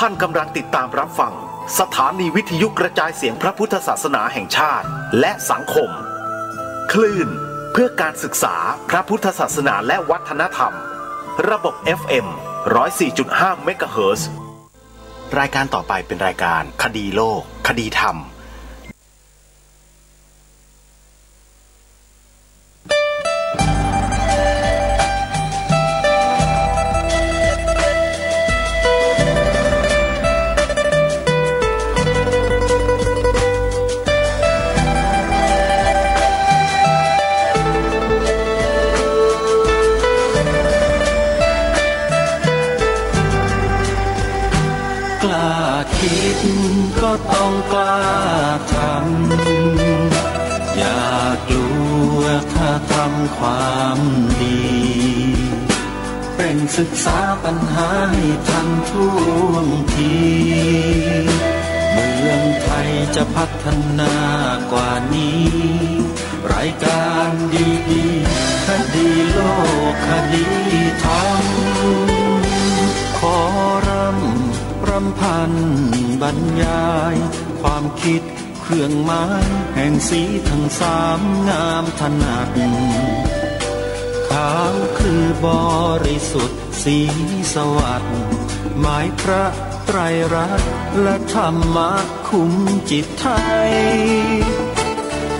ท่านกำลังติดตามรับฟังสถานีวิทยุกระจายเสียงพระพุทธศาสนาแห่งชาติและสังคมคลื่นเพื่อการศึกษาพระพุทธศาสนาและวัฒนธรรมระบบ FM 104.5 เมกะเฮิรตซ์รายการต่อไปเป็นรายการคดีโลกคดีธรรมก็ต้องกล้าทำอย่ากลัวถ้าทำความดีเร่งศึกษาปัญหาให้ทันท่วงทีเมืองไทยจะพัฒนากว่านี้รายการดีๆคดีโลกคดีธรรมขอรำพันบรรยายความคิดเครื่องหมายแห่งสีทั้งสามงามถนัดขาวคือบริสุทธิ์สีสวัสดิ์หมายพระไตรรัตน์และธรรมะคุ้มจิตไทย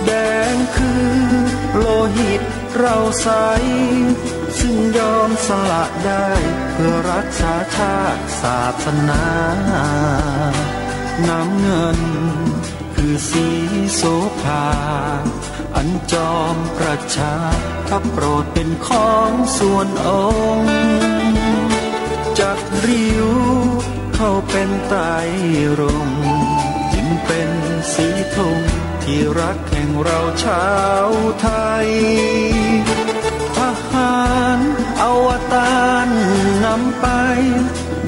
แดงคือโลหิตเราใสซึ่งยอมสละได้เพื่อรักษาชาติศาสนาน้ำเงินคือสีโสภาอันจอมประชาถ้าโปรดเป็นของส่วนองค์จัดริ้วเข้าเป็นไตรรงค์จึงเป็นสีธงที่รักแห่งเราชาวไทยทหารอวตารนำไป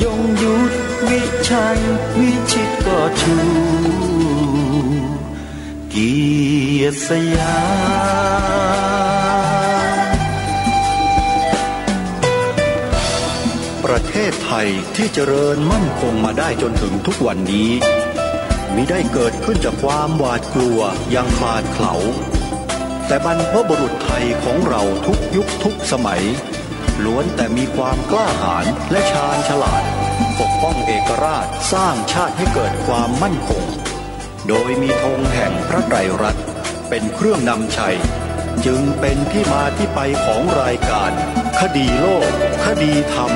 ยงยุทธวิชัยวิชิตก็ชูเกียรติสยามประเทศไทยที่เจริญมั่นคงมาได้จนถึงทุกวันนี้มิได้เกิดขึ้นจากความหวาดกลัวอย่างคลาดเขลาแต่บรรพบุรุษไทยของเราทุกยุคทุกสมัยล้วนแต่มีความกล้าหาญและชาญฉลาดปกป้องเอกราชสร้างชาติให้เกิดความมั่นคงโดยมีธงแห่งพระไตรรัตน์เป็นเครื่องนำชัยจึงเป็นที่มาที่ไปของรายการคดีโลกคดีธรรม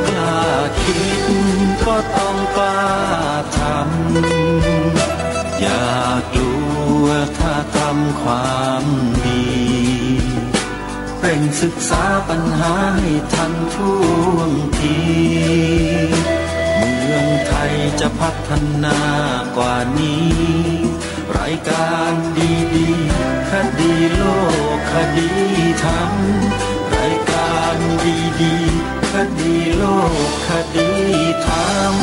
กล้าคิดก็ต้องกล้าทำอย่ากลัวถ้าทำความดีเร่งศึกษาปัญหาให้ทันท่วงทีเมืองไทยจะพัฒนากว่านี้รายการดีๆคดีโลกคดีธรรมรายการดีๆคดีโลกคดีธรรม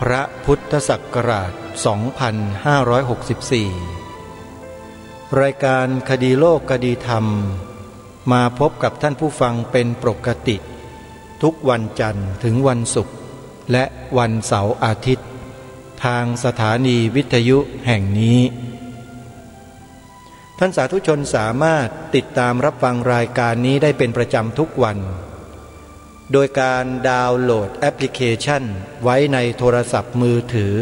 พระพุทธศักราช รายการคดีโลกคดีธรรมมาพบกับท่านผู้ฟังเป็นปกติทุกวันจันทร์ถึงวันศุกร์และวันเสาร์อาทิตย์ทางสถานีวิทยุแห่งนี้ท่านสาธุชนสามารถติดตามรับฟังรายการนี้ได้เป็นประจำทุกวันโดยการดาวน์โหลดแอปพลิเคชันไว้ในโทรศัพท์มือถือ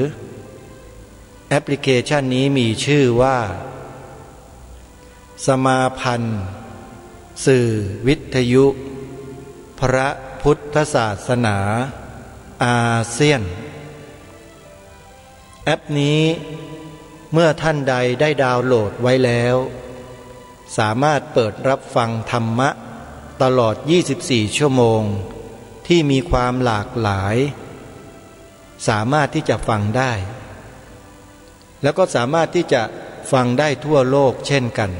แอปพลิเคชันนี้มีชื่อว่าสมาพันธ์สื่อวิทยุพระพุทธศาสนาอาเซียนแอปนี้เมื่อท่านใดได้ดาวน์โหลดไว้แล้วสามารถเปิดรับฟังธรรมะตลอด24ชั่วโมงที่มีความหลากหลายสามารถที่จะฟังได้แล้วก็สามารถที่จะฟังได้ทั่วโลกเช่นกัน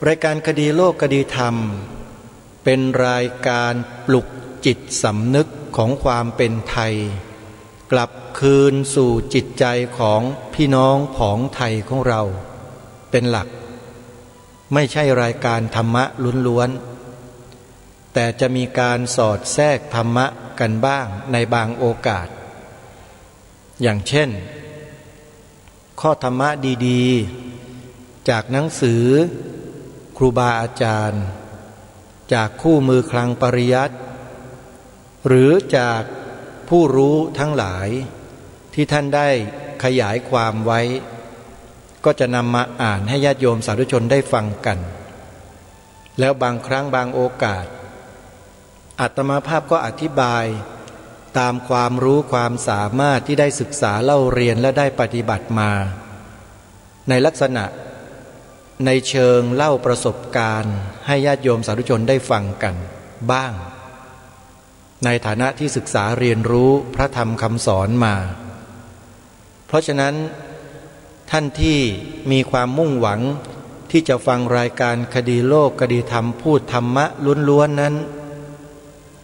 รายการคดีโลกคดีธรรมเป็นรายการปลุกจิตสำนึกของความเป็นไทยกลับคืนสู่จิตใจของพี่น้องผองไทยของเราเป็นหลักไม่ใช่รายการธรรมะล้วนๆแต่จะมีการสอดแทรกธรรมะกันบ้างในบางโอกาสอย่างเช่นข้อธรรมะดีๆจากหนังสือครูบาอาจารย์จากคู่มือคลังปริยัติหรือจากผู้รู้ทั้งหลายที่ท่านได้ขยายความไว้ก็จะนำมาอ่านให้ญาติโยมสาธุชนได้ฟังกันแล้วบางครั้งบางโอกาสอาตมาภาพก็อธิบายตามความรู้ความสามารถที่ได้ศึกษาเล่าเรียนและได้ปฏิบัติมาในลักษณะในเชิงเล่าประสบการณ์ให้ญาติโยมสาธุชนได้ฟังกันบ้างในฐานะที่ศึกษาเรียนรู้พระธรรมคำสอนมาเพราะฉะนั้นท่านที่มีความมุ่งหวังที่จะฟังรายการคดีโลกคดีธรรมพูดธรรมะล้วนๆนั้น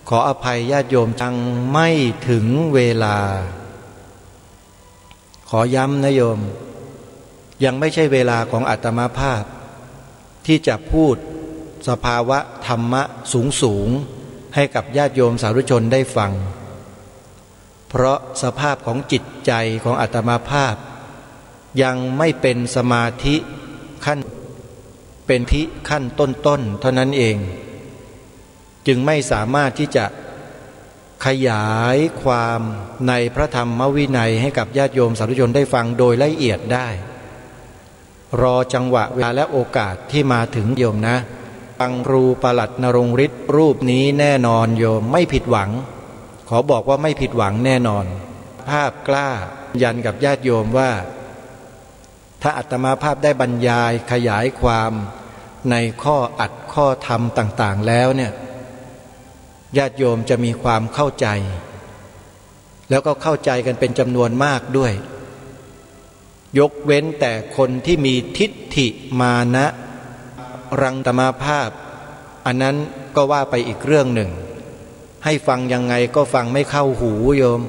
ขออภัยญาติโยมจังไม่ถึงเวลาขอย้ำนะโยมยังไม่ใช่เวลาของอาตมาภาพที่จะพูดสภาวะธรรมะสูงๆให้กับญาติโยมสาธุชนได้ฟังเพราะสภาพของจิตใจของอาตมาภาพยังไม่เป็นสมาธิขั้นเป็นทิขั้นต้นๆเท่านั้นเองจึงไม่สามารถที่จะขยายความในพระธรรมวินัยให้กับญาติโยมสาธุชนได้ฟังโดยละเอียดได้รอจังหวะเวลาและโอกาสที่มาถึงโยมนะฟังครูปลัดนรงฤทธิ์รูปนี้แน่นอนโยมไม่ผิดหวังขอบอกว่าไม่ผิดหวังแน่นอนภาพกล้ายันกับญาติโยมว่าถ้าอาตมาภาพได้บรรยายขยายความในข้ออัดข้อธรรมต่างๆแล้วเนี่ยญาติโยมจะมีความเข้าใจแล้วก็เข้าใจกันเป็นจำนวนมากด้วยยกเว้นแต่คนที่มีทิฏฐิมานะรังตมาภาพอันนั้นก็ว่าไปอีกเรื่องหนึ่งให้ฟังยังไงก็ฟังไม่เข้าหูโยม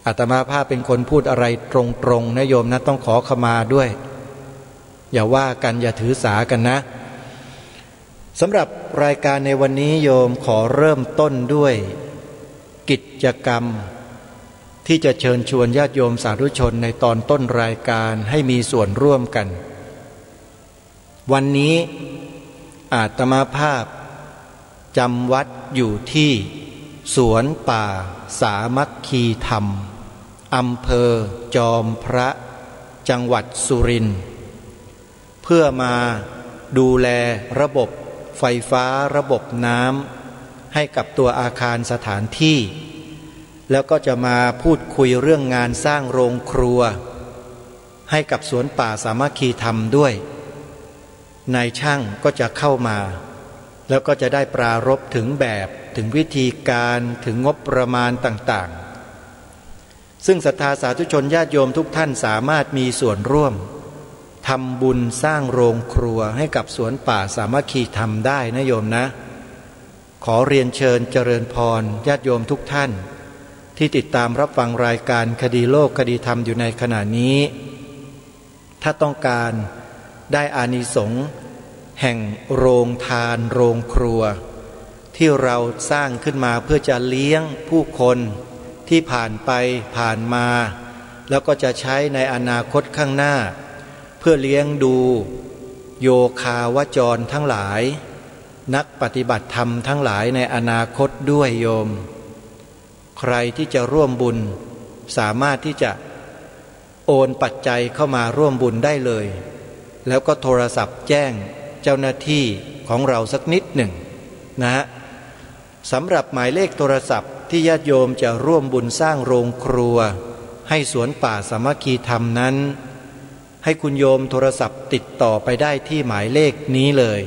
อาตมาภาพเป็นคนพูดอะไรตรงๆนะโยมนะต้องขอขมาด้วยอย่าว่ากันอย่าถือสากันนะสำหรับรายการในวันนี้โยมขอเริ่มต้นด้วยกิจกรรมที่จะเชิญชวนญาติโยมสาธุชนในตอนต้นรายการให้มีส่วนร่วมกันวันนี้อาตมาภาพจำวัดอยู่ที่สวนป่าสามัคคีธรรมอำเภอจอมพระจังหวัดสุรินทร์เพื่อมาดูแลระบบไฟฟ้าระบบน้ำให้กับตัวอาคารสถานที่แล้วก็จะมาพูดคุยเรื่องงานสร้างโรงครัวให้กับสวนป่าสามัคคีธรรมด้วยนายช่างก็จะเข้ามาแล้วก็จะได้ปรารภถึงแบบถึงวิธีการถึงงบประมาณต่างๆซึ่งศรัทธาสาธุชนญาติโยมทุกท่านสามารถมีส่วนร่วมทำบุญสร้างโรงครัวให้กับสวนป่าสามัคคีธรรมได้นะโยมนะขอเรียนเชิญเจริญพรญาติโยมทุกท่าน ที่ติดตามรับฟังรายการคดีโลกคดีธรรมอยู่ในขณะนี้ถ้าต้องการได้อานิสงส์แห่งโรงทานโรงครัวที่เราสร้างขึ้นมาเพื่อจะเลี้ยงผู้คนที่ผ่านไปผ่านมาแล้วก็จะใช้ในอนาคตข้างหน้าเพื่อเลี้ยงดูโยคาวจรทั้งหลายนักปฏิบัติธรรมทั้งหลายในอนาคตด้วยโยมใครที่จะร่วมบุญสามารถที่จะโอนปัจจัยเข้ามาร่วมบุญได้เลยแล้วก็โทรศัพท์แจ้งเจ้าหน้าที่ของเราสักนิดหนึ่งนะฮะสำหรับหมายเลขโทรศัพท์ที่ญาติโยมจะร่วมบุญสร้างโรงครัวให้สวนป่าสามัคคีธรรมนั้นให้คุณโยมโทรศัพท์ติดต่อไปได้ที่หมายเลขนี้เลย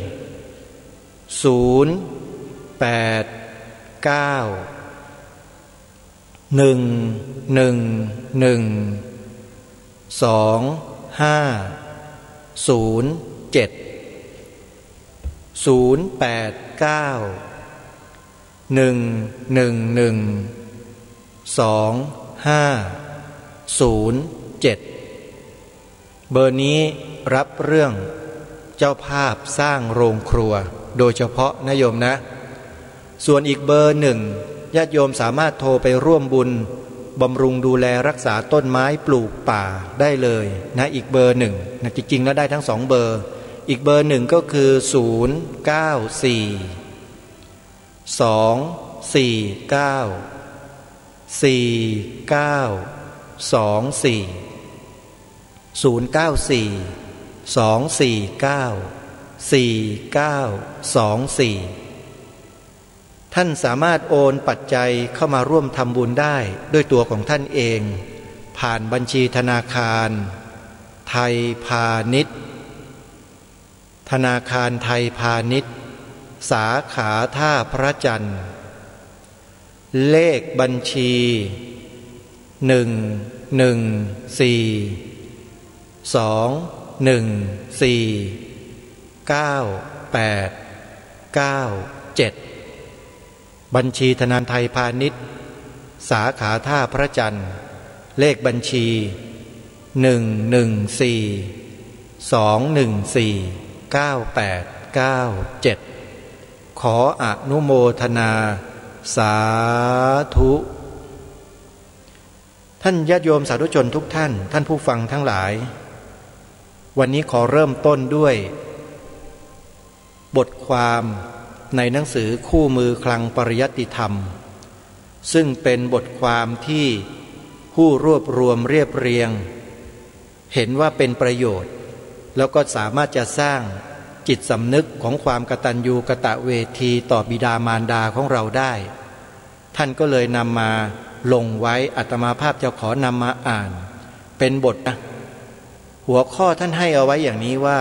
เบอร์นี้รับเรื่องเจ้าภาพสร้างโรงครัวโดยเฉพาะนะโยมนะส่วนอีกเบอร์หนึ่งญาติโยมสามารถโทรไปร่วมบุญบำรุงดูแลรักษาต้นไม้ปลูกป่าได้เลยนะอีกเบอร์หนึ่งนะจริงๆแล้วได้ทั้งสองเบอร์อีกเบอร์หนึ่งก็คือท่านสามารถโอนปัจจัยเข้ามาร่วมทำบุญได้ด้วยตัวของท่านเองผ่านบัญชีธนาคารไทยพาณิชย์ธนาคารไทยพาณิชย์สาขาท่าพระจันทร์เลขบัญชีบัญชีธนาคารไทยพาณิชย์สาขาท่าพระจันทร์เลขบัญชี114-214-9897ขออนุโมทนาสาธุท่านญาติโยมสาธุชนทุกท่านท่านผู้ฟังทั้งหลายวันนี้ขอเริ่มต้นด้วยบทความในหนังสือคู่มือคลังปริยัติธรรมซึ่งเป็นบทความที่ผู้รวบรวมเรียบเรียงเห็นว่าเป็นประโยชน์แล้วก็สามารถจะสร้างจิตสำนึกของความกตัญญูกตเวทีต่อบิดามารดาของเราได้ท่านก็เลยนำมาลงไว้อาตมาภาพจะขอนำมาอ่านเป็นบทหัวข้อท่านให้เอาไว้อย่างนี้ว่า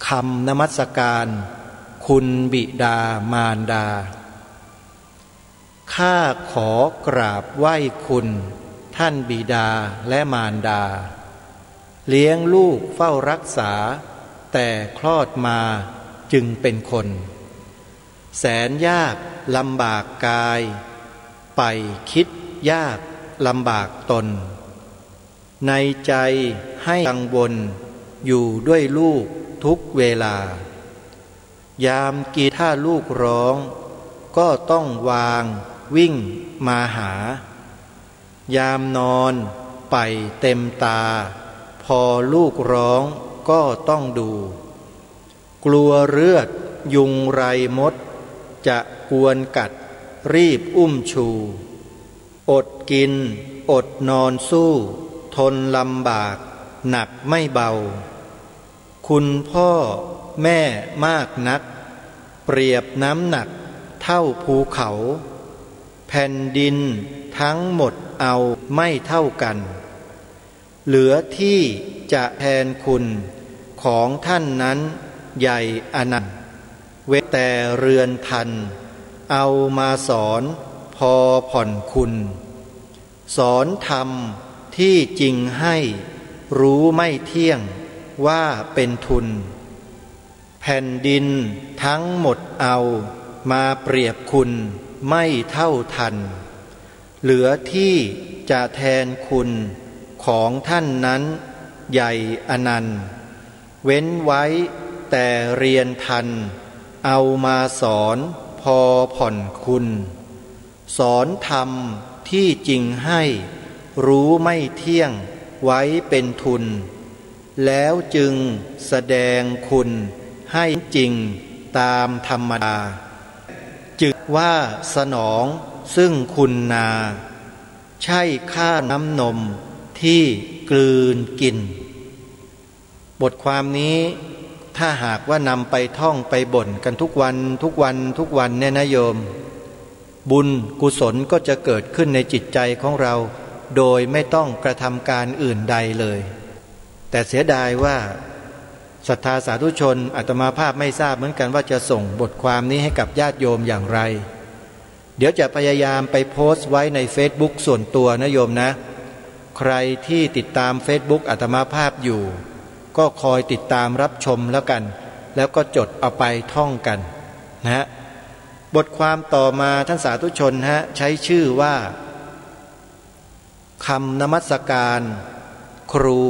คำนมัสการคุณบิดามารดาข้าขอกราบไหว้คุณท่านบิดาและมารดาเลี้ยงลูกเฝ้ารักษาแต่คลอดมาจึงเป็นคนแสนยากลำบากกายไปคิดยากลำบากตนในใจให้กังวลอยู่ด้วยลูกทุกเวลายามกี่ถ้าลูกร้องก็ต้องวางวิ่งมาหายามนอนไปเต็มตาพอลูกร้องก็ต้องดูกลัวเลือดยุงไรมดจะกวนกัดรีบอุ้มชูอดกินอดนอนสู้ทนลำบากหนักไม่เบาคุณพ่อแม่มากนักเปรียบน้ำหนักเท่าภูเขาแผ่นดินทั้งหมดเอาไม่เท่ากันเหลือที่จะแทนคุณของท่านนั้นใหญ่อนันต์เวแต่เรือนทันเอามาสอนพอผ่อนคุณสอนธรรมที่จริงให้รู้ไม่เที่ยงว่าเป็นทุนแผ่นดินทั้งหมดเอามาเปรียบคุณไม่เท่าทัน เหลือที่จะแทนคุณของท่านนั้นใหญ่อนันต์เว้นไว้แต่เรียนทันเอามาสอนพอผ่อนคุณสอนธรรมที่จริงให้รู้ไม่เที่ยงไว้เป็นทุนแล้วจึงแสดงคุณให้จริงตามธรรมดาจึกว่าสนองซึ่งคุณนาใช่ค่าน้ำนมที่กลืนกินบทความนี้ถ้าหากว่านำไปท่องไปบ่นกันทุกวันเนี่ยนะโยมบุญกุศลก็จะเกิดขึ้นในจิตใจของเราโดยไม่ต้องกระทำการอื่นใดเลยแต่เสียดายว่าศรัทธาสาธุชนอาตมาภาพไม่ทราบเหมือนกันว่าจะส่งบทความนี้ให้กับญาติโยมอย่างไรเดี๋ยวจะพยายามไปโพสต์ไว้ใน Facebook ส่วนตัวนะโยมนะใครที่ติดตาม Facebook อาตมาภาพอยู่ก็คอยติดตามรับชมแล้วกันแล้วก็จดเอาไปท่องกันนะบทความต่อมาท่านสาธุชนใช้ชื่อว่าคำนมัสการครู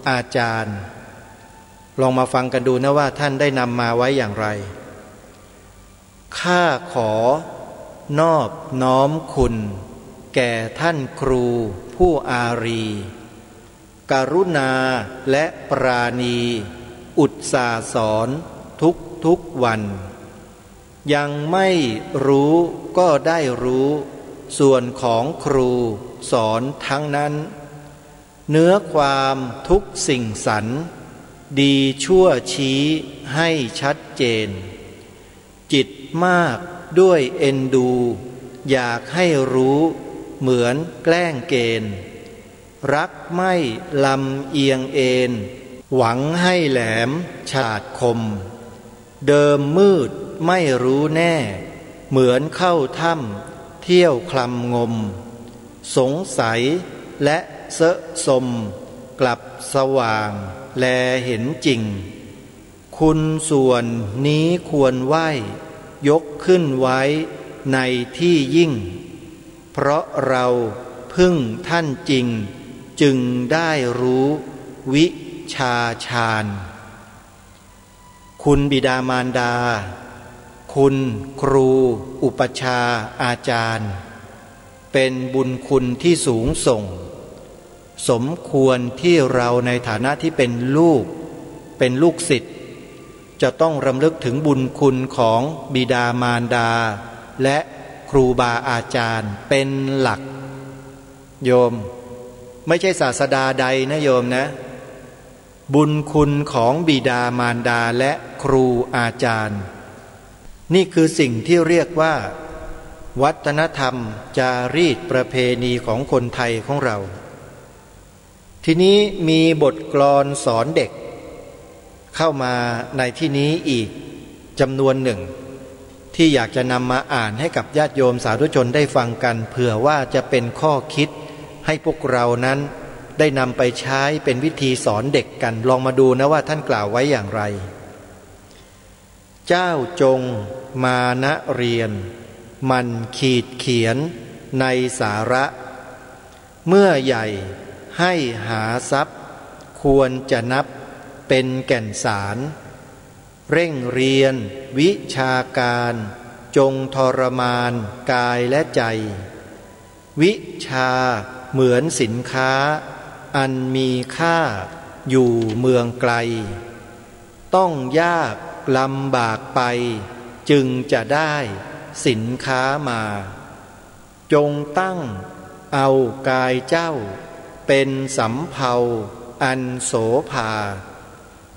อาจารย์ลองมาฟังกันดูนะว่าท่านได้นำมาไว้อย่างไรข้าขอนอบน้อมคุณแก่ท่านครูผู้อารีกรุณาและปราณีอุตส่าห์สอนทุกวันยังไม่รู้ก็ได้รู้ส่วนของครูสอนทั้งนั้นเนื้อความทุกสิ่งสรรดีชั่วชี้ให้ชัดเจนจิตมากด้วยเอ็นดูอยากให้รู้เหมือนแกล้งเกณฑ์รักไม่ลำเอียงเอ็นหวังให้แหลมฉาดคมเดิมมืดไม่รู้แน่เหมือนเข้าถ้ำเที่ยวคลำงมสงสัยและเสะสมกลับสว่างแลเห็นจริงคุณส่วนนี้ควรไหวยกขึ้นไว้ในที่ยิ่งเพราะเราพึ่งท่านจริงจึงได้รู้วิชาฌานคุณบิดามารดาคุณครูอุปชาอาจารย์เป็นบุญคุณที่สูงส่งสมควรที่เราในฐานะที่เป็นลูกศิษย์จะต้องรำลึกถึงบุญคุณของบิดามารดาและครูบาอาจารย์เป็นหลักโยมไม่ใช่ศาสดาใดนะโยมนะบุญคุณของบิดามารดาและครูอาจารย์นี่คือสิ่งที่เรียกว่าวัฒนธรรมจารีตประเพณีของคนไทยของเราทีนี้มีบทกลอนสอนเด็กเข้ามาในที่นี้อีกจำนวนหนึ่งที่อยากจะนำมาอ่านให้กับญาติโยมสาธุชนได้ฟังกันเผื่อว่าจะเป็นข้อคิดให้พวกเรานั้นได้นำไปใช้เป็นวิธีสอนเด็กกันลองมาดูนะว่าท่านกล่าวไว้อย่างไรเจ้าจงมานะเรียนมันขีดเขียนในสาระเมื่อใหญ่ให้หาทรัพย์ควรจะนับเป็นแก่นสารเร่งเรียนวิชาการจงทรมานกายและใจวิชาเหมือนสินค้าอันมีค่าอยู่เมืองไกลต้องยากลำบากไปจึงจะได้สินค้ามาจงตั้งเอากายเจ้าเป็นสำเภาอันโสภา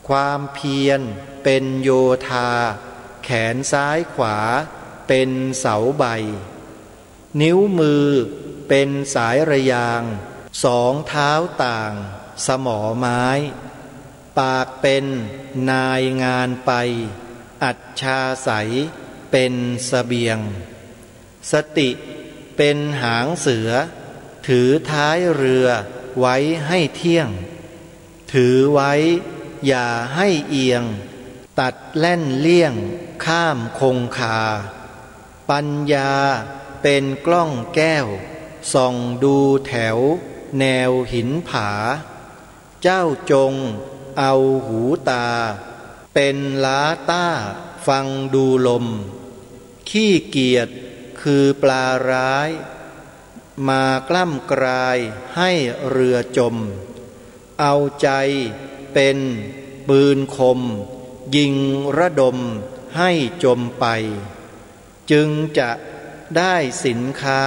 ความเพียรเป็นโยธาแขนซ้ายขวาเป็นเสาใบนิ้วมือเป็นสายระยางสองเท้าต่างสมอไม้ปากเป็นนายงานไปอัจฉาใสเป็นเสบียงสติเป็นหางเสือถือท้ายเรือไว้ให้เที่ยงถือไว้อย่าให้เอียงตัดแล่นเลี่ยงข้ามคงคาปัญญาเป็นกล้องแก้ว ส่องดูแถวแนวหินผาเจ้าจงเอาหูตาเป็นล้าต้าฟังดูลมขี้เกียจคือปลาร้ายมากล้ำกลายให้เรือจมเอาใจเป็นปืนคมยิงระดมให้จมไปจึงจะได้สินค้า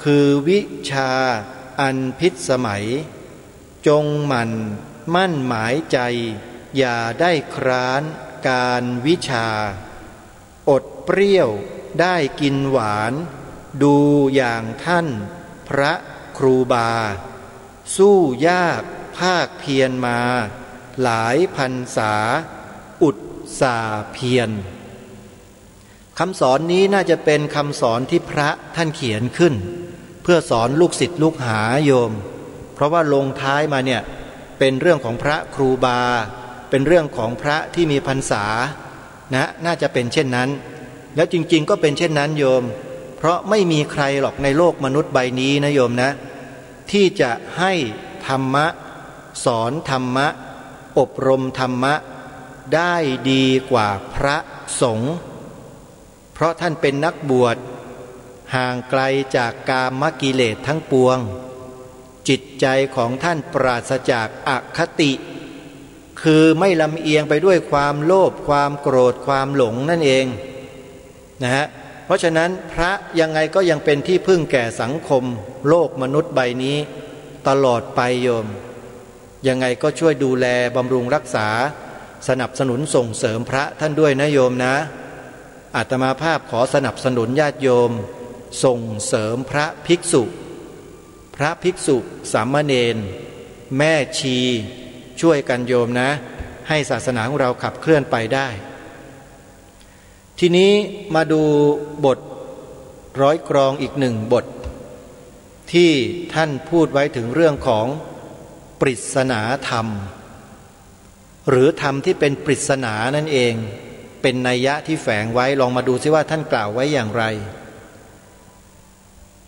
คือวิชาอันพิสมัยจงหมั่นมั่นหมายใจอย่าได้คร้านการวิชาอดเปรี้ยวได้กินหวานดูอย่างท่านพระครูบาสู้ยากภาคเพียรมาหลายพรรษาอุตสาห์เพียรคำสอนนี้น่าจะเป็นคำสอนที่พระท่านเขียนขึ้นเพื่อสอนลูกศิษย์ลูกหาโยมเพราะว่าลงท้ายมาเนี่ยเป็นเรื่องของพระครูบาเป็นเรื่องของพระที่มีพรรษานะน่าจะเป็นเช่นนั้นแล้วจริงๆก็เป็นเช่นนั้นโยมเพราะไม่มีใครหรอกในโลกมนุษย์ใบนี้นะโยมนะที่จะให้ธรรมะสอนธรรมะอบรมธรรมะได้ดีกว่าพระสงฆ์เพราะท่านเป็นนักบวชห่างไกลจากกามกิเลสทั้งปวงจิตใจของท่านปราศจากอคติคือไม่ลำเอียงไปด้วยความโลภความโกรธความหลงนั่นเองนะฮะเพราะฉะนั้นพระยังไงก็ยังเป็นที่พึ่งแก่สังคมโลกมนุษย์ใบนี้ตลอดไปโยมยังไงก็ช่วยดูแลบำรุงรักษาสนับสนุนส่งเสริมพระท่านด้วยนะโยมนะอาตมาภาพขอสนับสนุนญาติโยมส่งเสริมพระภิกษุสามเณรแม่ชีช่วยกันโยมนะให้ศาสนาของเราขับเคลื่อนไปได้ทีนี้มาดูบทร้อยกรองอีกหนึ่งบทที่ท่านพูดไว้ถึงเรื่องของปริศนาธรรมหรือธรรมที่เป็นปริศนานั่นเองเป็นนัยยะที่แฝงไว้ลองมาดูซิว่าท่านกล่าวไว้อย่างไร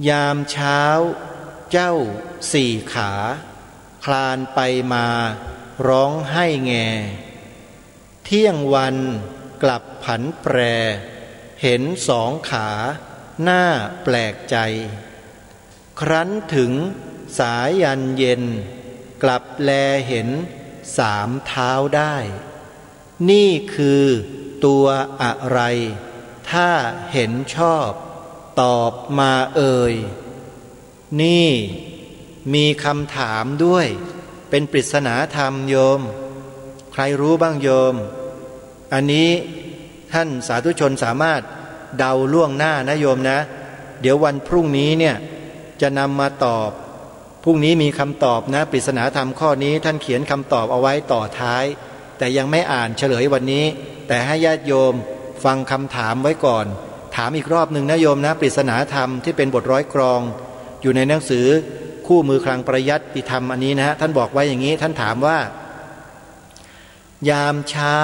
ยามเช้าเจ้าสี่ขาคลานไปมาร้องไห้แงเที่ยงวันกลับผันแปรเห็นสองขาหน้าแปลกใจครั้นถึงสายันเย็นกลับแลเห็นสามเท้าได้นี่คือตัวอะไรถ้าเห็นชอบตอบมาเอ่ยนี่มีคำถามด้วยเป็นปริศนาธรรมโยมใครรู้บ้างโยมอันนี้ท่านสาธุชนสามารถเดาล่วงหน้านะโยมนะเดี๋ยววันพรุ่งนี้เนี่ยจะนำมาตอบพรุ่งนี้มีคำตอบนะปริศนาธรรมข้อนี้ท่านเขียนคำตอบเอาไว้ต่อท้ายแต่ยังไม่อ่านเฉลยวันนี้แต่ให้ญาติโยมฟังคำถามไว้ก่อนถามอีกรอบหนึ่งนะโยมนะปริศนาธรรมที่เป็นบทร้อยกรองอยู่ในหนังสือคู่มือคลังประยัติธรรมอันนี้นะท่านบอกไว้อย่างนี้ท่านถามว่ายามเช้า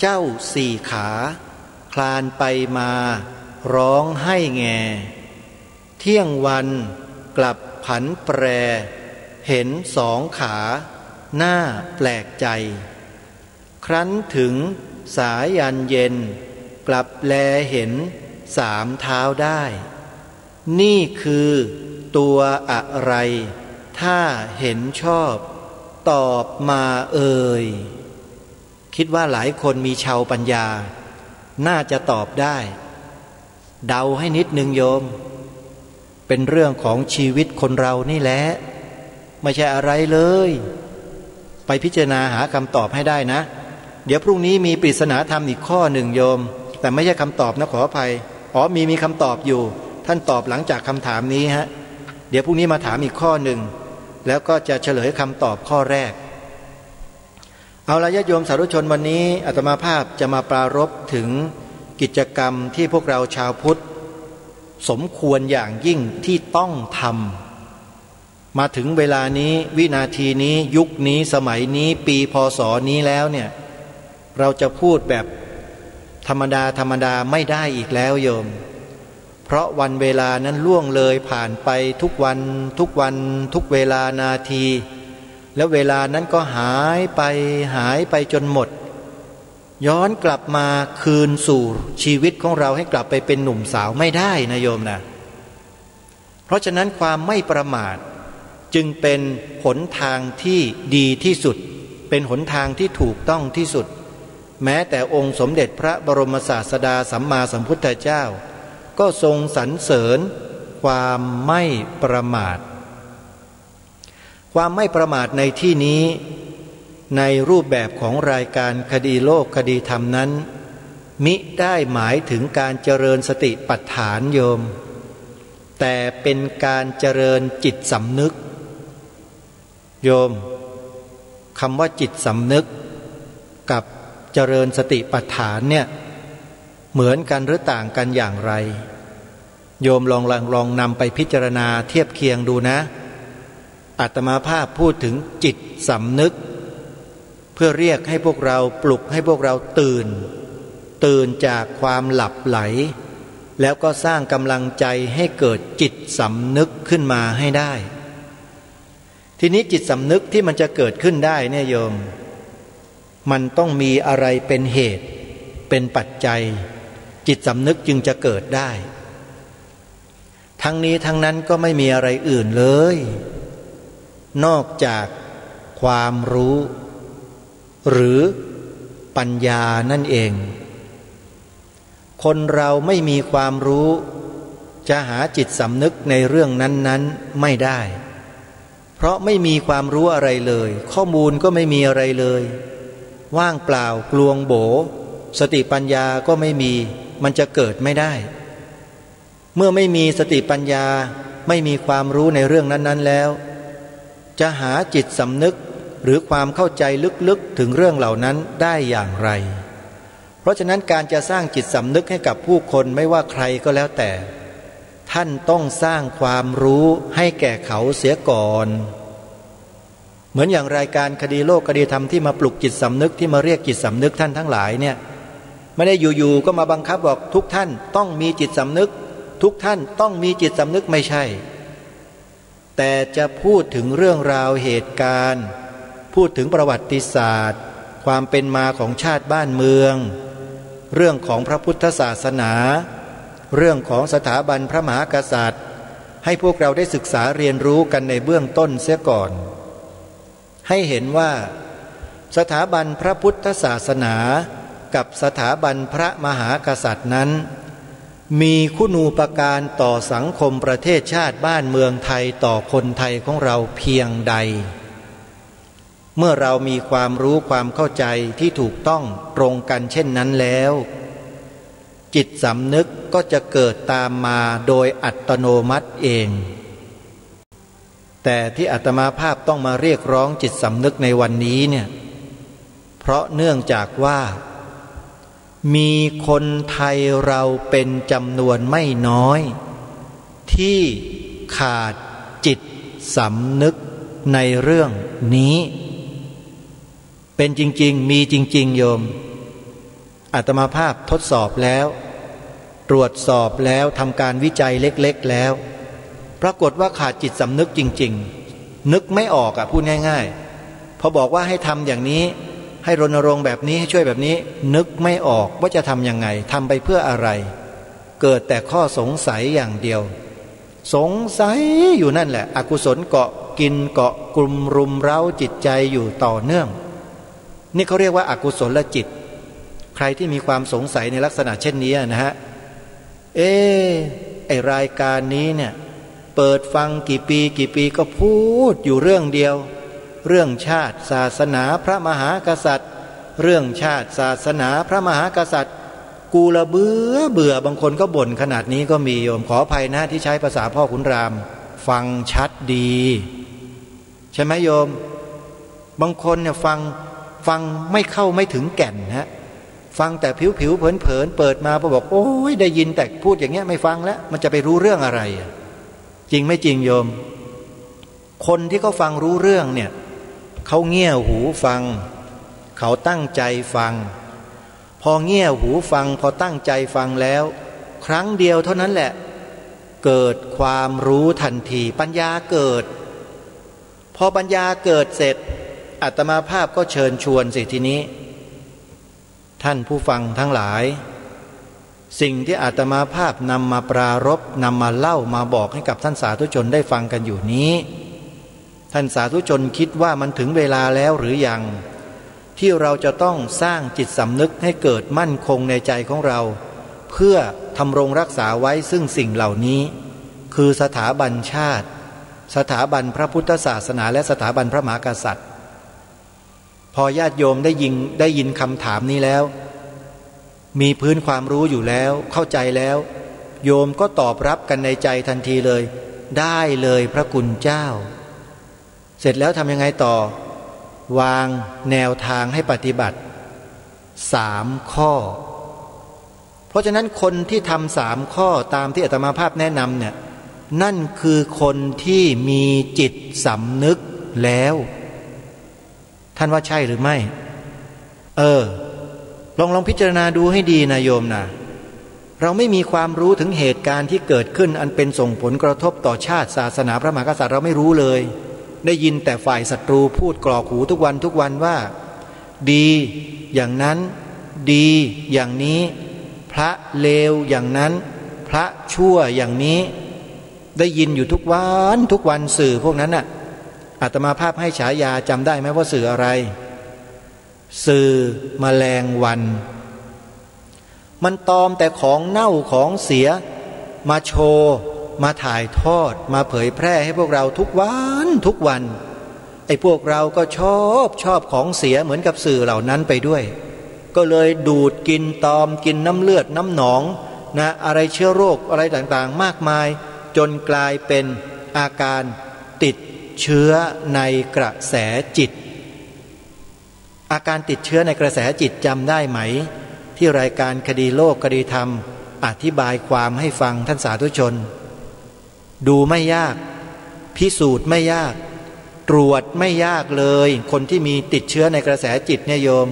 เจ้าสี่ขาคลานไปมาร้องไห้แงเที่ยงวันกลับผันแปรเห็นสองขาหน้าแปลกใจครั้นถึงสายันเย็นกลับแลเห็นสามเท้าได้นี่คือตัวอะไรถ้าเห็นชอบตอบมาเอ่ยคิดว่าหลายคนมีชาวปัญญาน่าจะตอบได้เดาให้นิดนึงโยมเป็นเรื่องของชีวิตคนเรานี่แหละไม่ใช่อะไรเลยไปพิจารณาหาคำตอบให้ได้นะเดี๋ยวพรุ่งนี้มีปริศนาธรรมอีกข้อหนึ่งโยมแต่ไม่ใช่คำตอบนะขออภัยมีคำตอบอยู่ท่านตอบหลังจากคำถามนี้ฮะเดี๋ยวพรุ่งนี้มาถามอีกข้อหนึ่งแล้วก็จะเฉลยคำตอบข้อแรกเอาละญาติโยมสาธุชนวันนี้อาตมาภาพจะมาปรารภถึงกิจกรรมที่พวกเราชาวพุทธสมควรอย่างยิ่งที่ต้องทำมาถึงเวลานี้วินาทีนี้ยุคนี้สมัยนี้ปีพ.ศ.นี้แล้วเนี่ยเราจะพูดแบบธรรมดาไม่ได้อีกแล้วโยม เพราะวันเวลานั้นล่วงเลยผ่านไปทุกวันทุกวันทุกเวลานาทีแล้วเวลานั้นก็หายไปจนหมดย้อนกลับมาคืนสู่ชีวิตของเราให้กลับไปเป็นหนุ่มสาวไม่ได้นะโยมนะเพราะฉะนั้นความไม่ประมาทจึงเป็นหนทางที่ดีที่สุดเป็นหนทางที่ถูกต้องที่สุดแม้แต่องค์สมเด็จพระบรมศาสดาสัมมาสัมพุทธเจ้าก็ทรงสรรเสริญความไม่ประมาทความไม่ประมาทในที่นี้ในรูปแบบของรายการคดีโลกคดีธรรมนั้นมิได้หมายถึงการเจริญสติปัฏฐานโยมแต่เป็นการเจริญจิตสำนึกโยมคำว่าจิตสำนึกกับเจริญสติปัฏฐานเนี่ยเหมือนกันหรือต่างกันอย่างไรโยมลองนำไปพิจารณาเทียบเคียงดูนะอาตมาภาพพูดถึงจิตสำนึกเพื่อเรียกให้พวกเราปลุกให้พวกเราตื่นจากความหลับไหลแล้วก็สร้างกำลังใจให้เกิดจิตสำนึกขึ้นมาให้ได้ทีนี้จิตสำนึกที่มันจะเกิดขึ้นได้เนี่ยโยมมันต้องมีอะไรเป็นเหตุเป็นปัจจัยจิตสำนึกจึงจะเกิดได้ทั้งนี้ทั้งนั้นก็ไม่มีอะไรอื่นเลยนอกจากความรู้หรือปัญญานั่นเองคนเราไม่มีความรู้จะหาจิตสำนึกในเรื่องนั้นๆไม่ได้เพราะไม่มีความรู้อะไรเลยข้อมูลก็ไม่มีอะไรเลยว่างเปล่ากลวงโบสติปัญญาก็ไม่มีมันจะเกิดไม่ได้เมื่อไม่มีสติปัญญาไม่มีความรู้ในเรื่องนั้นๆแล้วจะหาจิตสำนึกหรือความเข้าใจลึกๆถึงเรื่องเหล่านั้นได้อย่างไรเพราะฉะนั้นการจะสร้างจิตสำนึกให้กับผู้คนไม่ว่าใครก็แล้วแต่ท่านต้องสร้างความรู้ให้แก่เขาเสียก่อนเหมือนอย่างรายการคดีโลกคดีธรรมที่มาปลุกจิตสำนึกที่มาเรียกจิตสำนึกท่านทั้งหลายเนี่ยไม่ได้อยู่ๆก็มาบังคับบอกทุกท่านต้องมีจิตสำนึกทุกท่านต้องมีจิตสำนึกไม่ใช่แต่จะพูดถึงเรื่องราวเหตุการณ์พูดถึงประวัติศาสตร์ความเป็นมาของชาติบ้านเมืองเรื่องของพระพุทธศาสนาเรื่องของสถาบันพระมหากษัตริย์ให้พวกเราได้ศึกษาเรียนรู้กันในเบื้องต้นเสียก่อนให้เห็นว่าสถาบันพระพุทธศาสนากับสถาบันพระมหากษัตริย์นั้นมีคุณูปการต่อสังคมประเทศชาติบ้านเมืองไทยต่อคนไทยของเราเพียงใดเมื่อเรามีความรู้ความเข้าใจที่ถูกต้องตรงกันเช่นนั้นแล้วจิตสำนึกก็จะเกิดตามมาโดยอัตโนมัติเองแต่ที่อาตมาภาพต้องมาเรียกร้องจิตสำนึกในวันนี้เนี่ยเพราะเนื่องจากว่ามีคนไทยเราเป็นจำนวนไม่น้อยที่ขาดจิตสำนึกในเรื่องนี้เป็นจริงๆมีจริงๆโยมอาตมาภาพทดสอบแล้วตรวจสอบแล้วทำการวิจัยเล็กๆแล้วปรากฏว่าขาดจิตสำนึกจริงๆนึกไม่ออกพูดง่ายๆพอบอกว่าให้ทำอย่างนี้ให้รณรงค์แบบนี้ให้ช่วยแบบนี้นึกไม่ออกว่าจะทำยังไงทำไปเพื่ออะไรเกิดแต่ข้อสงสัยอย่างเดียวสงสัยอยู่นั่นแหละอกุศลเกาะกินเกาะกลุ่มรุมเร้าจิตใจอยู่ต่อเนื่องนี่เขาเรียกว่าอกุศลจิตใครที่มีความสงสัยในลักษณะเช่นนี้นะฮะไอรายการนี้เนี่ยเปิดฟังกี่ปีก็พูดอยู่เรื่องเดียวเรื่องชาติศาสนาพระมหากษัตริย์เรื่องชาติศาสนาพระมหากษัตริย์กูละเบื่อบางคนก็บ่นขนาดนี้ก็มีโยมขออภัยนะที่ใช้ภาษาพ่อขุนรามฟังชัดดีใช่ไหมโยมบางคนเนี่ยฟังไม่เข้าไม่ถึงแก่นฮะฟังแต่ผิวเผินเปิดมาพอบอกโอ้ยได้ยินแต่พูดอย่างเงี้ยไม่ฟังแล้วมันจะไปรู้เรื่องอะไรจริงไม่จริงโยมคนที่เขาฟังรู้เรื่องเนี่ยเขาเงี่ยหูฟังเขาตั้งใจฟังพอเงี่ยหูฟังพอตั้งใจฟังแล้วครั้งเดียวเท่านั้นแหละ เกิดความรู้ทันทีปัญญาเกิดพอปัญญาเกิดเสร็จอาตมาภาพก็เชิญชวนสิทีนี้ท่านผู้ฟังทั้งหลายสิ่งที่อาตมาภาพนำมาปรารภนำมาเล่ามาบอกให้กับท่านสาธุชนได้ฟังกันอยู่นี้ท่านสาธุชนคิดว่ามันถึงเวลาแล้วหรือยังที่เราจะต้องสร้างจิตสำนึกให้เกิดมั่นคงในใจของเราเพื่อทำรงรักษาไว้ซึ่งสิ่งเหล่านี้คือสถาบันชาติสถาบันพระพุทธศาสนาและสถาบันพระมหากษัตริย์พอญาติโยมได้ยินคำถามนี้แล้วมีพื้นความรู้อยู่แล้วเข้าใจแล้วโยมก็ตอบรับกันในใจทันทีเลยได้เลยพระคุณเจ้าเสร็จแล้วทำยังไงต่อวางแนวทางให้ปฏิบัติ3 ข้อเพราะฉะนั้นคนที่ทำ3 ข้อตามที่อาตมาภาพแนะนำเนี่ยนั่นคือคนที่มีจิตสำนึกแล้วท่านว่าใช่หรือไม่ลองพิจารณาดูให้ดีนะโยมนะเราไม่มีความรู้ถึงเหตุการณ์ที่เกิดขึ้นอันเป็นส่งผลกระทบต่อชาติศาสนาพระมหากษัตริย์เราไม่รู้เลยได้ยินแต่ฝ่ายศัตรูพูดกรอกหูทุกวันว่าดีอย่างนั้นดีอย่างนี้พระเลวอย่างนั้นพระชั่วอย่างนี้ได้ยินอยู่ทุกวันสื่อพวกนั้นน่ะอาตมาภาพให้ฉายาจำได้ไหมว่าสื่ออะไรสื่อแมลงวันมันตอมแต่ของเน่าของเสียมาโชว์มาถ่ายทอดมาเผยแพร่ให้พวกเราทุกวันไอ้พวกเราก็ชอบของเสียเหมือนกับสื่อเหล่านั้นไปด้วยก็เลยดูดกินตอมกินน้ำเลือดน้ำหนองนะอะไรเชื้อโรคอะไรต่างๆมากมายจนกลายเป็นอาการติดเชื้อในกระแสจิตอาการติดเชื้อในกระแสจิตจำได้ไหมที่รายการคดีโลกคดีธรรมอธิบายความให้ฟังท่านสาธุชนดูไม่ยากพิสูจน์ไม่ยากตรวจไม่ยากเลยคนที่มีติดเชื้อในกระแสจิตเนี่ยโยม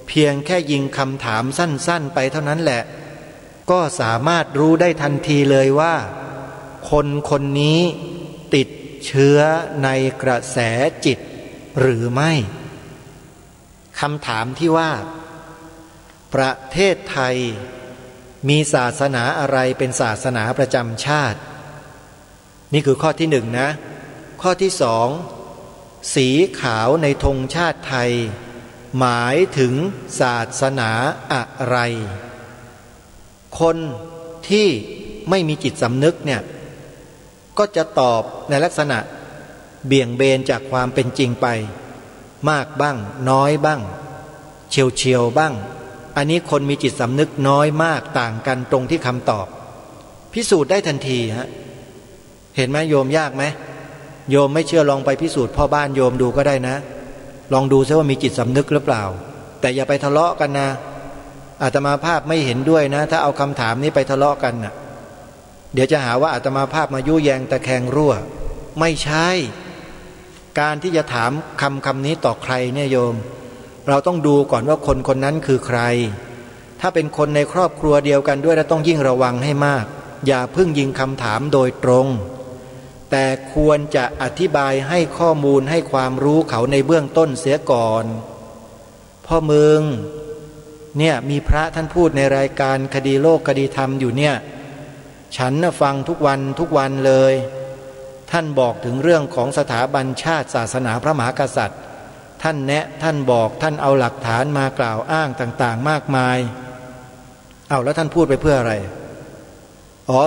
เพียงแค่ยิงคำถามสั้นๆไปเท่านั้นแหละก็สามารถรู้ได้ทันทีเลยว่าคนนี้ติดเชื้อในกระแสจิตหรือไม่คำถามที่ว่าประเทศไทยมีศาสนาอะไรเป็นศาสนาประจำชาตินี่คือข้อที่1นะข้อที่2สีขาวในธงชาติไทยหมายถึงศาสนาอะไรคนที่ไม่มีจิตสำนึกเนี่ยก็จะตอบในลักษณะเบี่ยงเบนจากความเป็นจริงไปมากบ้างน้อยบ้างเฉียวบ้างอันนี้คนมีจิตสำนึกน้อยมากต่างกันตรงที่คำตอบพิสูจน์ได้ทันทีฮะเห็นไหมโยมยากไหมโยมไม่เชื่อลองไปพิสูจน์พ่อบ้านโยมดูก็ได้นะลองดูซิว่ามีจิตสำนึกหรือเปล่าแต่อย่าไปทะเลาะกันนะอาตมาภาพไม่เห็นด้วยนะถ้าเอาคำถามนี้ไปทะเลาะกันน่ะเดี๋ยวจะหาว่าอาตมาภาพมายุแยงตะแคงรั่วไม่ใช่การที่จะถามคำนี้ต่อใครเนี่ยโยมเราต้องดูก่อนว่าคนนั้นคือใครถ้าเป็นคนในครอบครัวเดียวกันด้วยเราต้องยิ่งระวังให้มากอย่าเพิ่งยิงคำถามโดยตรงแต่ควรจะอธิบายให้ข้อมูลให้ความรู้เขาในเบื้องต้นเสียก่อนพ่อมึงเนี่ยมีพระท่านพูดในรายการคดีโลกคดีธรรมอยู่เนี่ยฉันน่ะฟังทุกวันเลยท่านบอกถึงเรื่องของสถาบันชาติศาสนาพระมหากษัตริย์ท่านแนะท่านบอกท่านเอาหลักฐานมากล่าวอ้างต่างๆมากมายแล้วท่านพูดไปเพื่ออะไร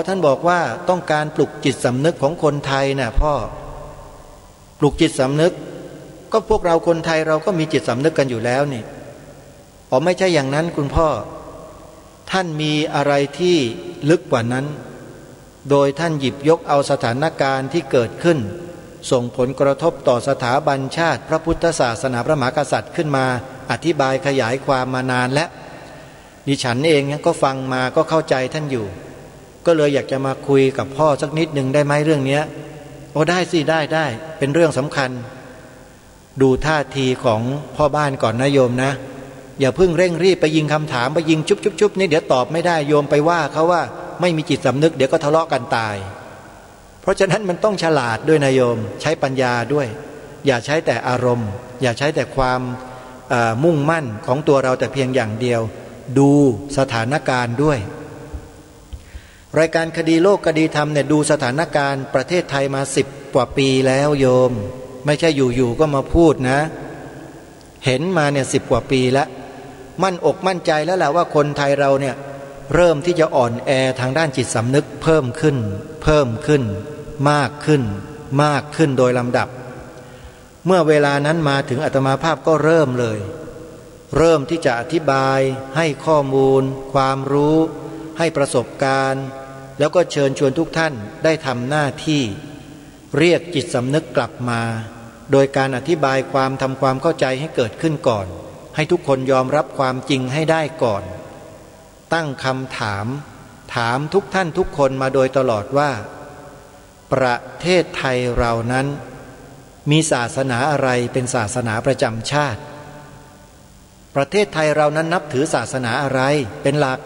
ท่านบอกว่าต้องการปลุกจิตสำนึกของคนไทยน่ะพ่อปลุกจิตสำนึกก็พวกเราคนไทยเราก็มีจิตสำนึกกันอยู่แล้วนี่ไม่ใช่อย่างนั้นคุณพ่อท่านมีอะไรที่ลึกกว่านั้นโดยท่านหยิบยกเอาสถานการณ์ที่เกิดขึ้นส่งผลกระทบต่อสถาบันชาติพระพุทธศาสนาพระมหากษัตริย์ขึ้นมาอธิบายขยายความมานานและดิฉันเองก็ฟังมาก็เข้าใจท่านอยู่ก็เลยอยากจะมาคุยกับพ่อสักนิดหนึ่งได้ไหมเรื่องนี้ได้สิได้เป็นเรื่องสำคัญดูท่าทีของพ่อบ้านก่อนนะโยมนะอย่าเพิ่งเร่งรีบไปยิงคำถามไปยิงชุบนี่เดี๋ยวตอบไม่ได้โยมไปว่าเขาว่าไม่มีจิตสำนึกเดี๋ยวก็ทะเลาะกันตาย เพราะฉะนั้นมันต้องฉลาดด้วยนะโยมใช้ปัญญาด้วยอย่าใช้แต่อารมณ์อย่าใช้แต่ความมุ่งมั่นของตัวเราแต่เพียงอย่างเดียวดูสถานการณ์ด้วยรายการคดีโลกคดีธรรมเนี่ยดูสถานการณ์ประเทศไทยมา10 กว่าปีแล้วโยมไม่ใช่อยู่ๆก็มาพูดนะเห็นมาเนี่ย10 กว่าปีแล้วมั่นอกมั่นใจแล้วแหละว่าคนไทยเราเนี่ยเริ่มที่จะอ่อนแอทางด้านจิตสำนึกเพิ่มขึ้นมากขึ้นโดยลำดับเมื่อเวลานั้นมาถึงอาตมาภาพก็เริ่มที่จะอธิบายให้ข้อมูลความรู้ให้ประสบการณ์แล้วก็เชิญชวนทุกท่านได้ทำหน้าที่เรียกจิตสำนึกกลับมาโดยการอธิบายทำความเข้าใจให้เกิดขึ้นก่อนให้ทุกคนยอมรับความจริงให้ได้ก่อนตั้งคำถามทุกท่านทุกคนมาโดยตลอดว่าประเทศไทยเรานั้นมีศาสนาอะไรเป็นศาสนาประจำชาติประเทศไทยเรานั้นนับถือศาสนาอะไรเป็นหลัก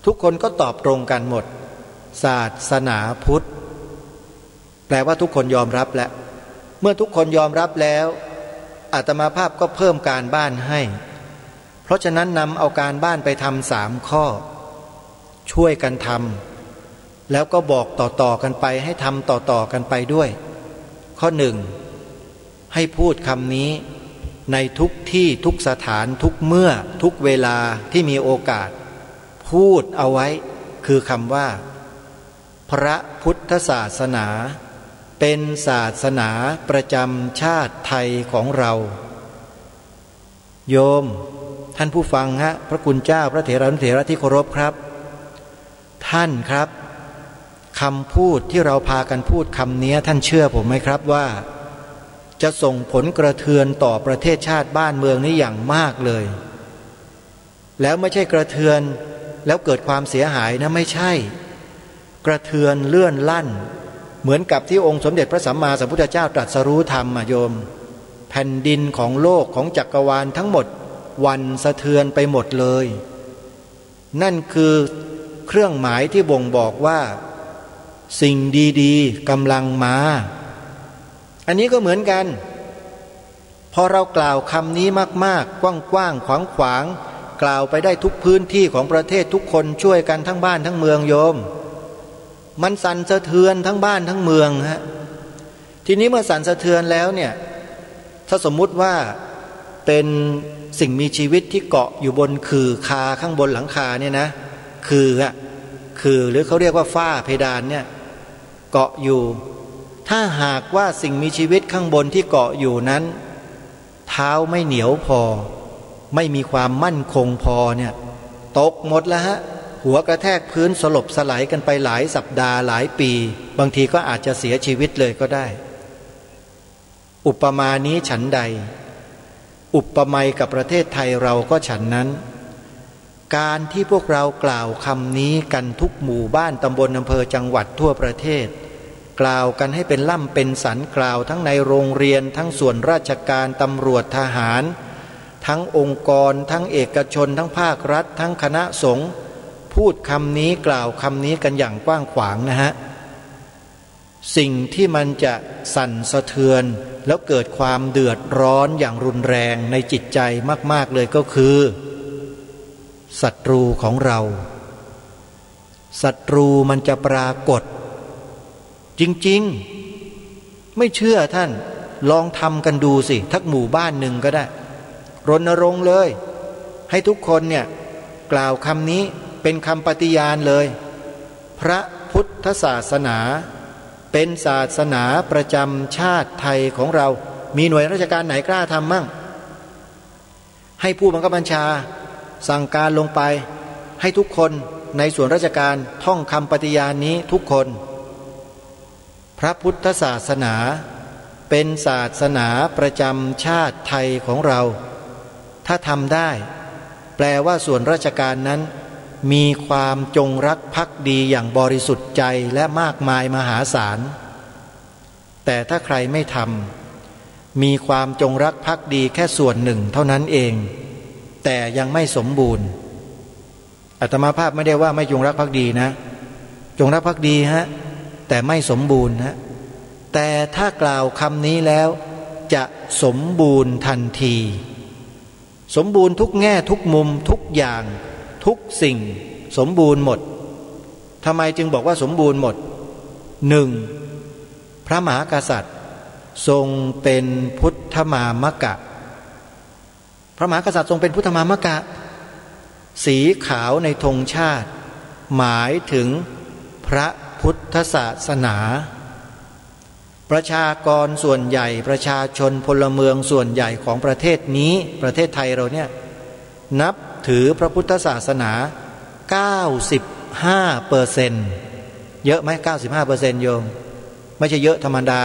ทุกคนก็ตอบตรงกันหมดศาสนาพุทธแปลว่าทุกคนยอมรับแล้วเมื่อทุกคนยอมรับแล้วอาตมาภาพก็เพิ่มการบ้านให้เพราะฉะนั้นนำเอาการบ้านไปทำ3 ข้อช่วยกันทำแล้วก็บอกต่อๆกันไปให้ทำต่อๆกันไปด้วยข้อ1ให้พูดคำนี้ในทุกที่ทุกสถานทุกเมื่อทุกเวลาที่มีโอกาสพูดเอาไว้คือคำว่าพระพุทธศาสนาเป็นศาสนาประจำชาติไทยของเราโยมท่านผู้ฟังฮะพระคุณเจ้าพระเถรานุเถระที่เคารพครับท่านครับคำพูดที่เราพากันพูดคำนี้ท่านเชื่อผมไหมครับว่าจะส่งผลกระเทือนต่อประเทศชาติบ้านเมืองนี้อย่างมากเลยแล้วไม่ใช่กระเทือนแล้วเกิดความเสียหายนะไม่ใช่กระเทือนเลื่อนลั่นเหมือนกับที่องค์สมเด็จพระสัมมาสัมพุทธเจ้าตรัสรู้ธรรมโยมแผ่นดินของโลกของจักรวาลทั้งหมดวันสะเทือนไปหมดเลยนั่นคือเครื่องหมายที่บ่งบอกว่าสิ่งดีๆกำลังมาอันนี้ก็เหมือนกันพอเรากล่าวคำนี้มากๆกว้างๆขวางๆกล่าวไปได้ทุกพื้นที่ของประเทศทุกคนช่วยกันทั้งบ้านทั้งเมืองโยมมันสั่นสะเทือนทั้งบ้านทั้งเมืองฮะทีนี้เมื่อสั่นสะเทือนแล้วเนี่ยถ้าสมมุติว่าเป็นสิ่งมีชีวิตที่เกาะอยู่บนคือคาข้างบนหลังคาเนี่ยนะคือหรือเขาเรียกว่าฝ้าเพดานเนี่ยเกาะอยู่ถ้าหากว่าสิ่งมีชีวิตข้างบนที่เกาะอยู่นั้นเท้าไม่เหนียวพอไม่มีความมั่นคงพอเนี่ยตกหมดแล้วฮะหัวกระแทกพื้นสลบสลายกันไปหลายสัปดาห์หลายปีบางทีก็อาจจะเสียชีวิตเลยก็ได้อุปมานี้ฉันใดอุปไมยกับประเทศไทยเราก็ฉันนั้นการที่พวกเรากล่าวคำนี้กันทุกหมู่บ้านตำบลอำเภอจังหวัดทั่วประเทศกล่าวกันให้เป็นล่ำเป็นสันกล่าวทั้งในโรงเรียนทั้งส่วนราชการตำรวจทหารทั้งองค์กรทั้งเอกชนทั้งภาครัฐทั้งคณะสงฆ์พูดคำนี้กล่าวคำนี้กันอย่างกว้างขวางนะฮะสิ่งที่มันจะสั่นสะเทือนแล้วเกิดความเดือดร้อนอย่างรุนแรงในจิตใจมากๆเลยก็คือศัตรูของเราศัตรูมันจะปรากฏจริงๆไม่เชื่อท่านลองทำกันดูสิทักหมู่บ้านหนึ่งก็ได้รณรงค์เลยให้ทุกคนเนี่ยกล่าวคำนี้เป็นคำปฏิญาณเลยพระพุทธศาสนาเป็นศาสนาประจำชาติไทยของเรามีหน่วยราชการไหนกล้าทำมั่งให้ผู้บังคับบัญชาสั่งการลงไปให้ทุกคนในส่วนราชการท่องคำปฏิญาณนี้ทุกคนพระพุทธศาสนาเป็นศาสนาประจำชาติไทยของเราถ้าทำได้แปลว่าส่วนราชการนั้นมีความจงรักภักดีอย่างบริสุทธิ์ใจและมากมายมหาศาลแต่ถ้าใครไม่ทำมีความจงรักภักดีแค่ส่วนหนึ่งเท่านั้นเองแต่ยังไม่สมบูรณ์อาตมาภาพไม่ได้ว่าไม่จงรักภักดีนะจงรักภักดีฮะ แต่ไม่สมบูรณ์นะแต่ถ้ากล่าวคำนี้แล้วจะสมบูรณ์ทันทีสมบูรณ์ทุกแง่ทุกมุมทุกอย่างทุกสิ่งสมบูรณ์หมดทำไมจึงบอกว่าสมบูรณ์หมดหนึ่งพระมหากษัตริย์ทรงเป็นพุทธมามกะพระมหากษัตริย์ทรงเป็นพุทธมามกะสีขาวในธงชาติหมายถึงพระพุทธศาสนาประชากรส่วนใหญ่ประชาชนพลเมืองส่วนใหญ่ของประเทศนี้ประเทศไทยเราเนี่ยนับถือพระพุทธศาสนา 95% เยอะไหม 95% โยมไม่ใช่เยอะธรรมดา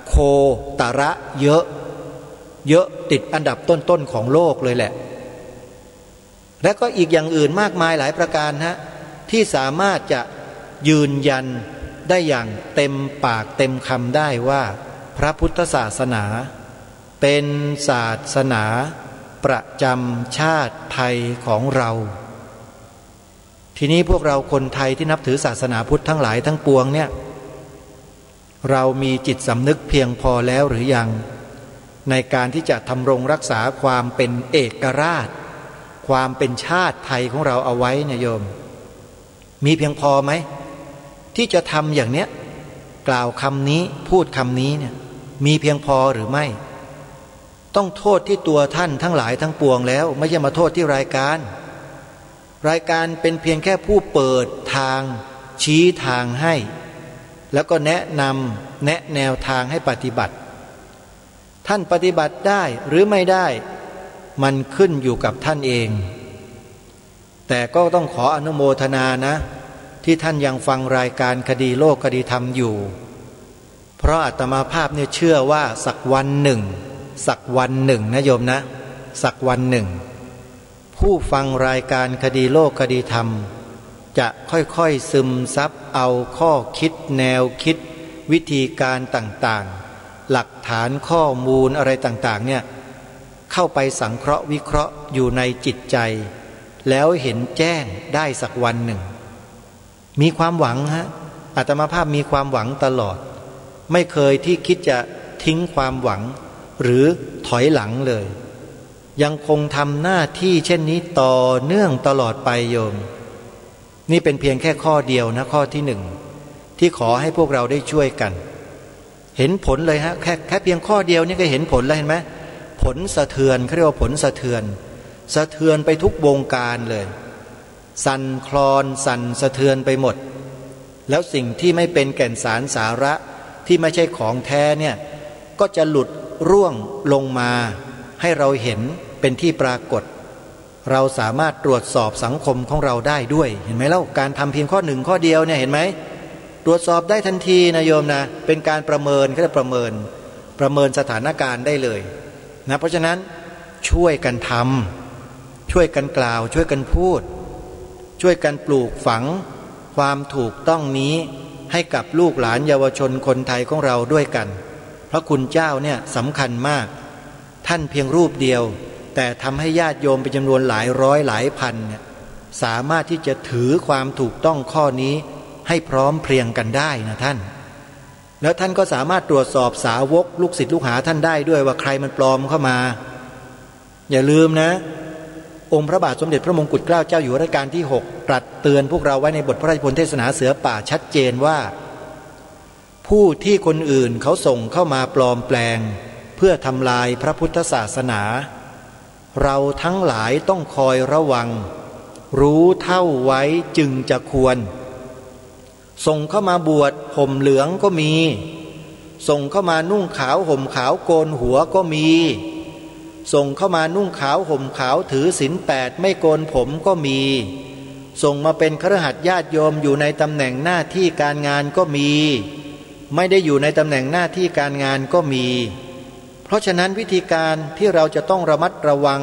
โคตระเยอะติดอันดับต้นๆของโลกเลยแหละและก็อีกอย่างอื่นมากมายหลายประการฮะที่สามารถจะยืนยันได้อย่างเต็มปากเต็มคำได้ว่าพระพุทธศาสนาเป็นศาสนาประจำชาติไทยของเราทีนี้พวกเราคนไทยที่นับถือศาสนาพุทธทั้งหลายทั้งปวงเนี่ยเรามีจิตสำนึกเพียงพอแล้วหรือยังในการที่จะทำรงรักษาความเป็นเอกราชความเป็นชาติไทยของเราเอาไว้เนี่ยโยมมีเพียงพอไหมที่จะทำอย่างเนี้ยกล่าวคำนี้พูดคำนี้เนี่ยมีเพียงพอหรือไม่ต้องโทษที่ตัวท่านทั้งหลายทั้งปวงแล้วไม่ใช่มาโทษที่รายการเป็นเพียงแค่ผู้เปิดทางชี้ทางให้แล้วก็แนะนำแนะแนวทางให้ปฏิบัติท่านปฏิบัติได้หรือไม่ได้มันขึ้นอยู่กับท่านเองแต่ก็ต้องขออนุโมทนานะที่ท่านยังฟังรายการคดีโลกคดีธรรมอยู่เพราะอาตมาภาพเนี่ยเชื่อว่าสักวันหนึ่งนะโยมนะสักวันหนึ่งผู้ฟังรายการคดีโลกคดีธรรมจะค่อยๆซึมซับเอาข้อคิดแนวคิดวิธีการต่างๆหลักฐานข้อมูลอะไรต่างๆเนี่ยเข้าไปสังเคราะห์วิเคราะห์อยู่ในจิตใจแล้วเห็นแจ้งได้สักวันหนึ่งมีความหวังฮะอาตมาภาพมีความหวังตลอดไม่เคยที่คิดจะทิ้งความหวังหรือถอยหลังเลยยังคงทำหน้าที่เช่นนี้ต่อเนื่องตลอดไปโยมนี่เป็นเพียงแค่ข้อเดียวนะข้อที่หนึ่งที่ขอให้พวกเราได้ช่วยกันเห็นผลเลยฮะแค่เพียงข้อเดียวนี่ก็เห็นผลแล้วเห็นไหมผลสะเทือนเขาเรียกว่าผลสะเทือนไปทุกวงการเลยสั่นคลอนสั่นสะเทือนไปหมดแล้วสิ่งที่ไม่เป็นแก่นสารสาระที่ไม่ใช่ของแท้เนี่ยก็จะหลุดร่วงลงมาให้เราเห็นเป็นที่ปรากฏเราสามารถตรวจสอบสังคมของเราได้ด้วยเห็นไหมเล่าการทำเพียงข้อหนึ่งข้อเดียวเนี่ยเห็นไหมตรวจสอบได้ทันทีนะโยมนะเป็นการประเมินเขาเรียกประเมินสถานการณ์ได้เลยนะเพราะฉะนั้นช่วยกันทำช่วยกันกล่าวช่วยกันพูดช่วยกันปลูกฝังความถูกต้องนี้ให้กับลูกหลานเยาวชนคนไทยของเราด้วยกันเพราะคุณเจ้าเนี่ยสำคัญมากท่านเพียงรูปเดียวแต่ทำให้ญาติโยมเป็นจำนวนหลายร้อยหลายพันเนี่ยสามารถที่จะถือความถูกต้องข้อนี้ให้พร้อมเพรียงกันได้นะท่านแล้วท่านก็สามารถตรวจสอบสาวกลูกศิษย์ลูกหาท่านได้ด้วยว่าใครมันปลอมเข้ามาอย่าลืมนะองค์พระบาทสมเด็จพระมงกุฎเกล้าเจ้าอยู่หัวรัชกาลที่6ตรัสเตือนพวกเราไว้ในบทพระราชพลเทศนาเสือป่าชัดเจนว่าผู้ที่คนอื่นเขาส่งเข้ามาปลอมแปลงเพื่อทำลายพระพุทธศาสนาเราทั้งหลายต้องคอยระวังรู้เท่าไว้จึงจะควรส่งเข้ามาบวชห่มเหลืองก็มีส่งเข้ามานุ่งขาวห่มขาวโกนหัวก็มีส่งเข้ามานุ่งขาวห่มขาวถือศีล8ไม่โกนผมก็มีส่งมาเป็นคฤหัสถ์ญาติโยมอยู่ในตำแหน่งหน้าที่การงานก็มีไม่ได้อยู่ในตำแหน่งหน้าที่การงานก็มีเพราะฉะนั้นวิธีการที่เราจะต้องระมัดระวัง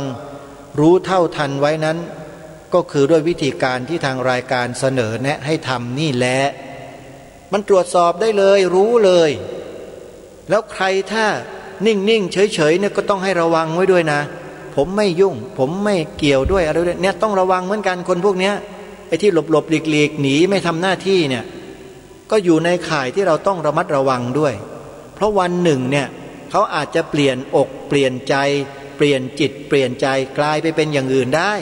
รู้เท่าทันไว้นั้นก็คือด้วยวิธีการที่ทางรายการเสนอแนะให้ทำนี่แหละมันตรวจสอบได้เลยรู้เลยแล้วใครถ้านิ่งๆเฉยๆเนี่ยก็ต้องให้ระวังไว้ด้วยนะผมไม่ยุ่งผมไม่เกี่ยวด้วยอะไรด้วยเนี่ยต้องระวังเหมือนกันคนพวกเนี้ยไอ้ที่หลบๆหลีกๆหนีไม่ทำหน้าที่เนี่ย ก็อยู่ในข่ายที่เราต้องระมัดระวังด้วยเพราะวันหนึ่งเนี่ยเขาอาจจะเปลี่ยนอกเปลี่ยนใจเปลี่ยนจิตเปลี่ยนใจกลายไปเป็นอย่างอื่นได้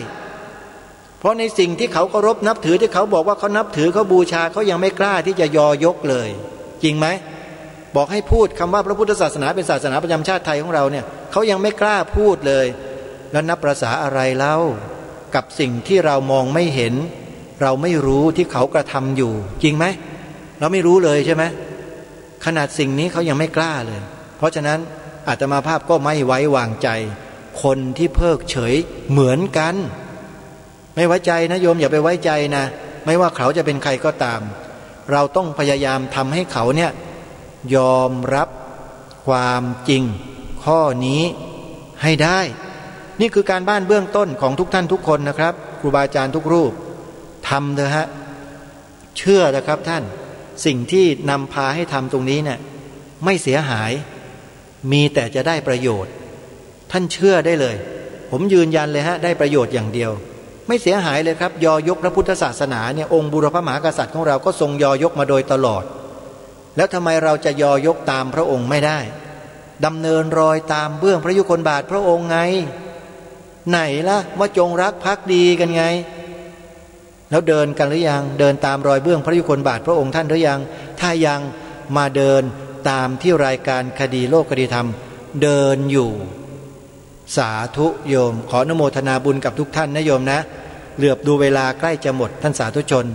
เพราะในสิ่งที่เขาเคารพนับถือที่เขาบอกว่าเขานับถือเขาบูชาเขายังไม่กล้าที่จะยอยกเลยจริงไหมบอกให้พูดคำว่าพระพุทธศาสนาเป็นศาสนาประจำชาติไทยของเราเนี่ยเขายังไม่กล้าพูดเลยแล้วนับประสาอะไรเล่ากับสิ่งที่เรามองไม่เห็นเราไม่รู้ที่เขากระทำอยู่จริงไหมเราไม่รู้เลยใช่ไหมขนาดสิ่งนี้เขายังไม่กล้าเลยเพราะฉะนั้นอาตมาภาพก็ไม่ไว้วางใจคนที่เพิกเฉยเหมือนกันไม่ไว้ใจนะโยมอย่าไปไว้ใจนะไม่ว่าเขาจะเป็นใครก็ตามเราต้องพยายามทำให้เขาเนี่ยยอมรับความจริงข้อนี้ให้ได้นี่คือการบ้านเบื้องต้นของทุกท่านทุกคนนะครับครูบาอาจารย์ทุกรูปทำเถอะฮะเชื่อนะครับท่านสิ่งที่นำพาให้ทำตรงนี้เนี่ยไม่เสียหายมีแต่จะได้ประโยชน์ท่านเชื่อได้เลยผมยืนยันเลยฮะได้ประโยชน์อย่างเดียวไม่เสียหายเลยครับยอยกพระพุทธศาสนาเนี่ยองค์บุรพมหากษัตริย์ของเราก็ทรงยอยกมาโดยตลอดแล้วทำไมเราจะยอยกตามพระองค์ไม่ได้ดำเนินรอยตามเบื้องพระยุคลบาทพระองค์ไงไหนล่ะว่าจงรักภักดีกันไงแล้วเดินกันหรือยังเดินตามรอยเบื้องพระยุคลบาทพระองค์ท่านหรือยังถ้ายังมาเดินตามที่รายการคดีโลกคดีธรรมเดินอยู่สาธุโยมขออนุโมทนาบุญกับทุกท่านนะโยมนะเหลือบดูเวลาใกล้จะหมดท่านสาธุชน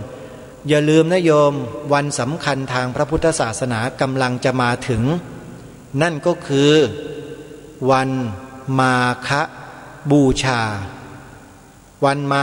อย่าลืมนะโยมวันสำคัญทางพระพุทธศาสนากำลังจะมาถึงนั่นก็คือวันมาฆบูชาวันมา